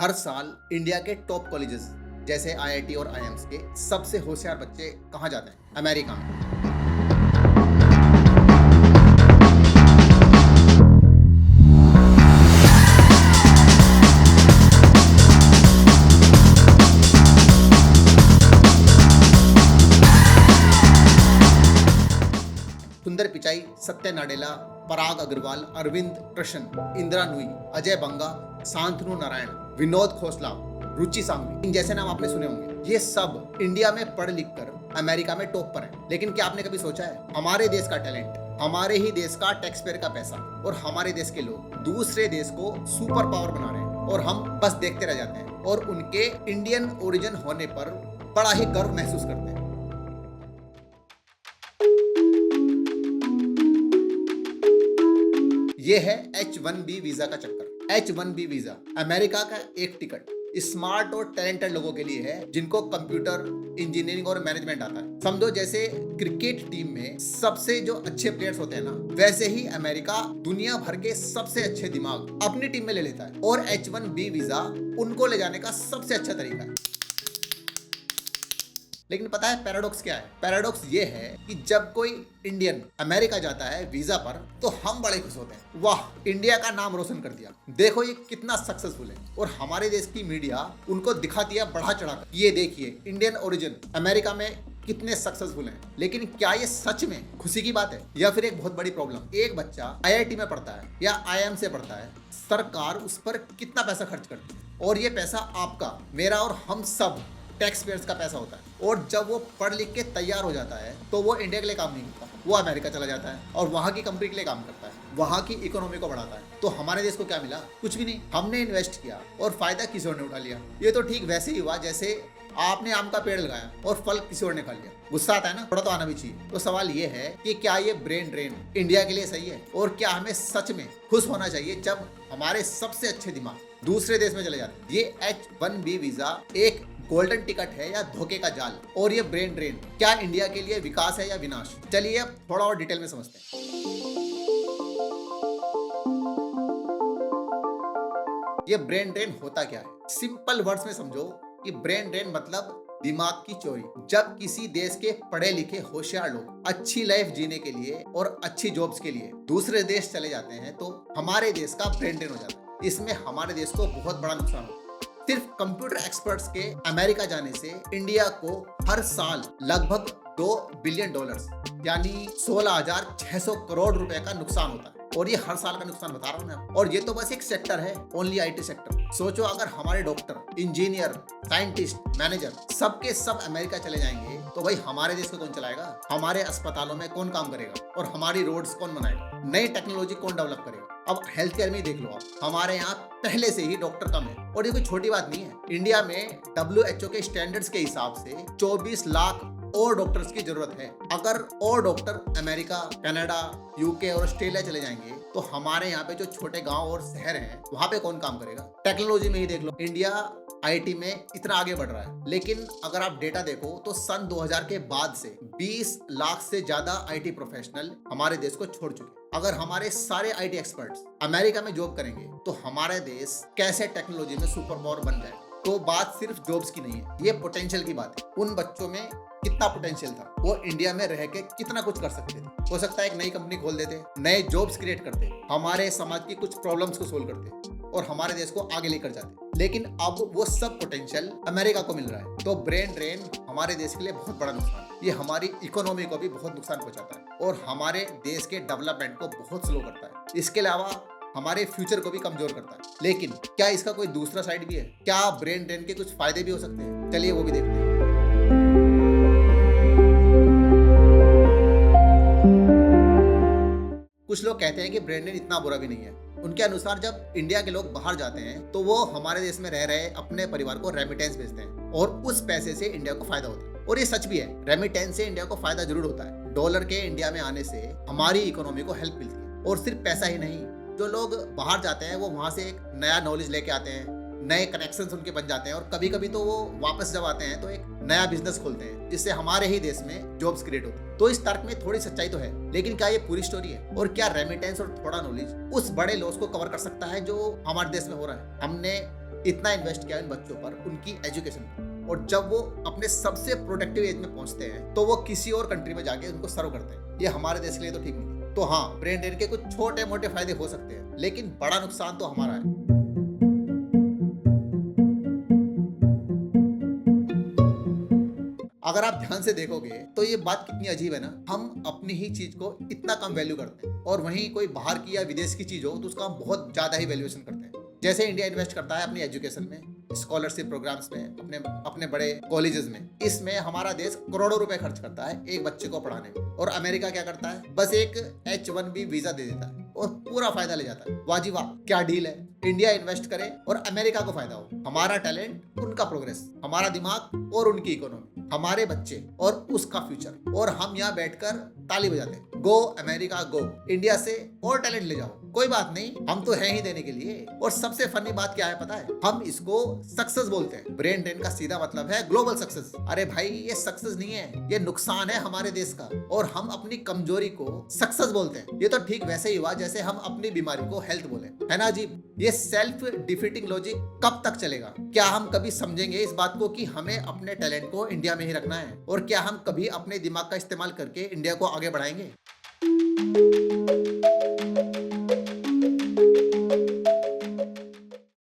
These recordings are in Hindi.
हर साल इंडिया के टॉप कॉलेजेस जैसे आईआईटी और आईएम्स के सबसे होशियार बच्चे कहाँ जाते हैं? अमेरिका में। सुंदर पिचाई, सत्य नाडेला, पराग अग्रवाल, अरविंद कृष्ण, इंदिरा नुई, अजय बंगा, शांतनु नारायण, विनोद खोसला, रुचि सांघवी, इन जैसे नाम आपने सुने होंगे। ये सब इंडिया में पढ़ लिख कर अमेरिका में टॉप पर हैं। लेकिन क्या आपने कभी सोचा है, हमारे देश का टैलेंट, हमारे ही देश का टैक्स पेयर का पैसा और हमारे देश के लोग दूसरे देश को सुपर पावर बना रहे हैं और हम बस देखते रह जाते हैं और उनके इंडियन ओरिजिन होने पर बड़ा ही गर्व महसूस करते हैं। ये है H1B वीजा का चक्कर। H1B वीजा अमेरिका का एक टिकट स्मार्ट और टैलेंटेड लोगों के लिए है जिनको कंप्यूटर, इंजीनियरिंग और मैनेजमेंट आता है। समझो जैसे क्रिकेट टीम में सबसे जो अच्छे प्लेयर्स होते हैं ना, वैसे ही अमेरिका दुनिया भर के सबसे अच्छे दिमाग अपनी टीम में ले लेता है और H1B वीजा उनको ले जाने का सबसे अच्छा तरीका है। लेकिन पता है पैराडॉक्स क्या है? पैराडॉक्स ये है कि जब कोई इंडियन अमेरिका जाता है वीजा पर तो हम बड़े खुश होते हैं, वाह इंडिया का नाम रोशन कर दिया, देखो ये कितना सक्सेसफुल है। और हमारे देश की मीडिया उनको दिखा दिया बढ़ा चढ़ाकर, ये देखिए इंडियन ओरिजिन अमेरिका में कितने सक्सेसफुल हैं। लेकिन क्या ये सच में खुशी की बात है या फिर एक बहुत बड़ी प्रॉब्लम? एक बच्चा आईआईटी में पढ़ता है या आईएम से पढ़ता है, सरकार उस पर कितना पैसा खर्च करती है और ये पैसा आपका, मेरा और हम सब टैक्स पेयर्स का पैसा होता है। और जब वो पढ़ लिख के तैयार हो जाता है तो वो इंडिया के लिए काम नहीं करता, वो अमेरिका चला जाता है और वहाँ की कंपनी के लिए काम करता है, वहाँ की इकोनॉमी को बढ़ाता है। तो हमारे देश को क्या मिला? कुछ भी नहीं। हमने इन्वेस्ट किया और फायदा किसी और ने उठा लिया। ये तो ठीक वैसे ही हुआ जैसे आपने आम का पेड़ लगाया और फल किसी और ने खा लिया। गुस्सा आता है ना, थोड़ा तो आना भी चाहिए। तो सवाल ये है कि क्या ये ब्रेन ड्रेन इंडिया के लिए सही है और क्या हमें सच में खुश होना चाहिए जब हमारे सबसे अच्छे दिमाग दूसरे देश में चले जाते हैं? ये H1B वीजा एक गोल्डन टिकट है या धोखे का जाल? और ये ब्रेन ड्रेन क्या इंडिया के लिए विकास है या विनाश? चलिए अब थोड़ा और डिटेल में समझते हैं। ये ब्रेन ड्रेन होता क्या है? सिंपल वर्ड्स में समझो कि ब्रेन ड्रेन मतलब दिमाग की चोरी। जब किसी देश के पढ़े लिखे होशियार लोग अच्छी लाइफ जीने के लिए और अच्छी जॉब्स के लिए दूसरे देश चले जाते हैं तो हमारे देश का ब्रेन ड्रेन हो जाता है। इसमें हमारे देश को बहुत बड़ा नुकसान होता है। सिर्फ कंप्यूटर एक्सपर्ट्स के अमेरिका जाने से इंडिया को हर साल लगभग $2 बिलियन यानी 16,600 करोड़ रुपए का नुकसान होता है। और ये हर साल का नुकसान बता रहा हूँ मैं। और ये तो बस एक सेक्टर है, ओनली आईटी सेक्टर। सोचो अगर हमारे डॉक्टर, इंजीनियर, साइंटिस्ट, मैनेजर सबके सब अमेरिका चले जाएंगे तो भाई हमारे देश को कौन चलाएगा? हमारे अस्पतालों में कौन काम करेगा और हमारी रोड्स कौन बनाएगा? नई टेक्नोलॉजी कौन डेवलप करेगा? अब हेल्थ केयर में देख लो आप, हमारे यहाँ पहले से ही डॉक्टर कम है। और ये कोई छोटी बात नहीं है। इंडिया में WHO के स्टैंडर्ड्स के हिसाब से 24 लाख और डॉक्टर्स की जरूरत है। अगर और डॉक्टर अमेरिका, कनाडा, यूके और ऑस्ट्रेलिया चले जाएंगे तो हमारे यहाँ पे जो छोटे गांव और शहर हैं वहां पे कौन काम करेगा? टेक्नोलॉजी में ही देख लो, इंडिया आईटी में इतना आगे बढ़ रहा है। लेकिन अगर आप डेटा देखो तो सन 2000 के बाद से 20 लाख से ज्यादा आईटी प्रोफेशनल हमारे देश को छोड़ चुके। अगर हमारे सारे आईटी एक्सपर्ट्स अमेरिका में जॉब करेंगे तो हमारा देश कैसे टेक्नोलॉजी में सुपर पावर बन जाएगा? तो बात सिर्फ जॉब्स की नहीं है, ये पोटेंशियल की बात है। उन बच्चों में कितना पोटेंशियल था, वो इंडिया में रह के कितना कुछ कर सकते थे। हो सकता है एक नई कंपनी खोल देते, नए जॉब्स क्रिएट करते, हमारे समाज की कुछ प्रॉब्लम्स को सोल्व करते और हमारे देश को आगे लेकर जाते। लेकिन अब वो सब पोटेंशियल अमेरिका को मिल रहा है। तो ब्रेन ड्रेन हमारे देश के लिए बहुत बड़ा नुकसान है। ये हमारी इकोनॉमी को भी बहुत नुकसान पहुंचाता है और हमारे देश के डेवलपमेंट को बहुत स्लो करता है। इसके अलावा हमारे फ्यूचर को भी कमजोर करता है। लेकिन क्या इसका कोई दूसरा साइड भी है? क्या ब्रेन ड्रेन के कुछ फायदे भी हो सकते हैं? चलिए वो भी देखते हैं। कुछ लोग कहते हैं कि ब्रेन ड्रेन इतना बुरा भी नहीं है। उनके अनुसार जब इंडिया के लोग बाहर जाते हैं तो वो हमारे देश में रह रहे अपने परिवार को रेमिटेंस भेजते हैं और उस पैसे से इंडिया को फायदा होता है। और ये सच भी है, रेमिटेंस से इंडिया को फायदा जरूर होता है। डॉलर के इंडिया में आने से हमारी इकोनॉमी को हेल्प मिलती है। और सिर्फ पैसा ही नहीं, जो लोग बाहर जाते हैं वो वहां से एक नया नॉलेज लेके आते हैं, नए कनेक्शंस उनके बन जाते हैं और कभी कभी तो वो वापस जब आते हैं तो एक नया बिजनेस खोलते हैं जिससे हमारे ही देश में जॉब्स क्रिएट होती है। तो इस तर्क में थोड़ी सच्चाई तो है, लेकिन क्या ये पूरी स्टोरी है? और क्या रेमिटेंस और थोड़ा नॉलेज उस बड़े लॉस को कवर कर सकता है जो हमारे देश में हो रहा है? हमने इतना इन्वेस्ट किया इन बच्चों पर, उनकी एजुकेशन पर, और जब वो अपने सबसे प्रोडक्टिव एज में पहुंचते हैं तो वो किसी और कंट्री में जाके उनको सर्व करते हैं। ये हमारे देश के लिए तो ठीक नहीं है। तो हाँ, ब्रेन ड्रेन के कुछ छोटे मोटे फायदे हो सकते हैं, लेकिन बड़ा नुकसान तो हमारा है। अगर आप ध्यान से देखोगे तो ये बात कितनी अजीब है ना। हम अपनी ही चीज को इतना कम वैल्यू करते हैं, और वहीं कोई बाहर की या विदेश की चीज हो तो उसका हम बहुत ज्यादा ही वैल्यूएशन करते हैं। जैसे इंडिया इन्वेस्ट करता है अपनी एजुकेशन में, स्कॉलरशिप प्रोग्राम्स में, अपने बड़े कॉलेजेस में, इसमें हमारा देश करोड़ों रुपए खर्च करता है एक बच्चे को पढ़ाने में। और अमेरिका क्या करता है, बस एक H1B वीजा दे देता है और पूरा फायदा ले जाता है। वाह जी वाह, क्या डील है। इंडिया इन्वेस्ट करे और अमेरिका को फायदा हो। हमारा टैलेंट, उनका प्रोग्रेस, हमारा दिमाग और उनकी इकोनॉमी, हमारे बच्चे और उसका फ्यूचर, और हम यहाँ बैठकर ताली बजाते हैं। गो अमेरिका गो, इंडिया से और टैलेंट ले जाओ, कोई बात नहीं, हम तो हैं ही देने के लिए। और सबसे फनी बात क्या है पता है, हम इसको सक्सेस बोलते हैं। ब्रेन ड्रेन का सीधा मतलब है ग्लोबल सक्सेस। अरे भाई, ये सक्सेस नहीं है, ये नुकसान है हमारे देश का, और हम अपनी कमजोरी को सक्सेस बोलते हैं। ये तो ठीक वैसे ही हुआ जैसे हम अपनी बीमारी को हेल्थ बोले, है ना अजीब। ये सेल्फ डिफीटिंग लॉजिक कब तक चलेगा? क्या हम कभी समझेंगे इस बात को कि हमें अपने टैलेंट को इंडिया में ही रखना है? और क्या हम कभी अपने दिमाग का इस्तेमाल करके इंडिया को आगे बढ़ाएंगे?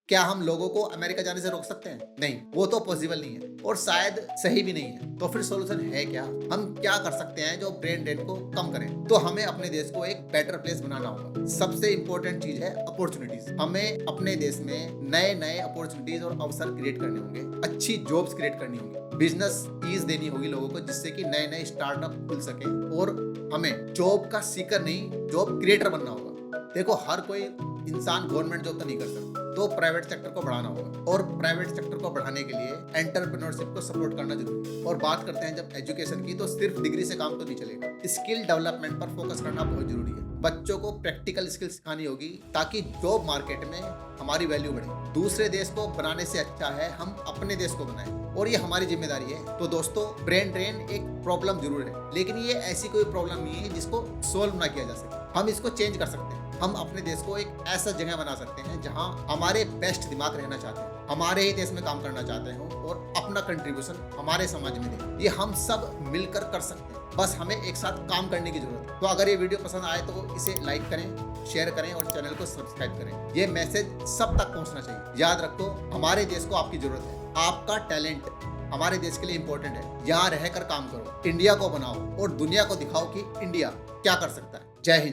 क्या हम लोगों को अमेरिका जाने से रोक सकते हैं? नहीं, वो तो पॉसिबल नहीं है, और शायद सही भी नहीं है। तो फिर सॉल्यूशन है क्या? हम क्या कर सकते हैं जो ब्रेन ड्रेन को कम करें? तो हमें अपने देश को एक बेटर प्लेस बनाना होगा। सबसे इंपॉर्टेंट चीज है अपॉर्चुनिटीज। हमें अपने देश में नए नए अपॉर्चुनिटीज और अवसर क्रिएट करने होंगे, अच्छी जॉब्स क्रिएट करनी होंगी, बिजनेस ईज देनी होगी लोगों को, जिससे कि नए नए स्टार्टअप खुल सके। और हमें जॉब का सीकर नहीं, जॉब क्रिएटर बनना होगा। देखो, हर कोई इंसान गवर्नमेंट जॉब तो नहीं कर सकता, तो प्राइवेट सेक्टर को बढ़ाना होगा, और प्राइवेट सेक्टर को बढ़ाने के लिए एंटरप्रेन्योरशिप को सपोर्ट करना जरूरी है। और बात करते हैं जब एजुकेशन की, तो सिर्फ डिग्री से काम तो नहीं चलेगा, स्किल डेवलपमेंट पर फोकस करना बहुत जरूरी है। बच्चों को प्रैक्टिकल स्किल सिखानी होगी ताकि जॉब मार्केट में हमारी वैल्यू बढ़े। दूसरे देश को बनाने से अच्छा है हम अपने देश को बनाएं, और ये हमारी जिम्मेदारी है। तो दोस्तों, ब्रेन ड्रेन एक प्रॉब्लम जरूर है, लेकिन ये ऐसी कोई प्रॉब्लम नहीं है जिसको सोल्व ना किया जा सके। हम इसको चेंज कर सकते हैं। हम अपने देश को एक ऐसा जगह बना सकते हैं जहां हमारे बेस्ट दिमाग रहना चाहते हैं, हमारे ही देश में काम करना चाहते हो, और अपना कंट्रीब्यूशन हमारे समाज में दें। ये हम सब मिलकर कर सकते हैं, बस हमें एक साथ काम करने की जरूरत है। तो अगर ये वीडियो पसंद आए तो इसे लाइक करें, शेयर करें और चैनल को सब्सक्राइब करें। ये मैसेज सब तक पहुंचना चाहिए। याद रखो, हमारे देश को आपकी जरूरत है। आपका टैलेंट हमारे देश के लिए इंपॉर्टेंट है। यहाँ रहकर काम करो, इंडिया को बनाओ और दुनिया को दिखाओ कि इंडिया क्या कर सकता है। जय हिंद।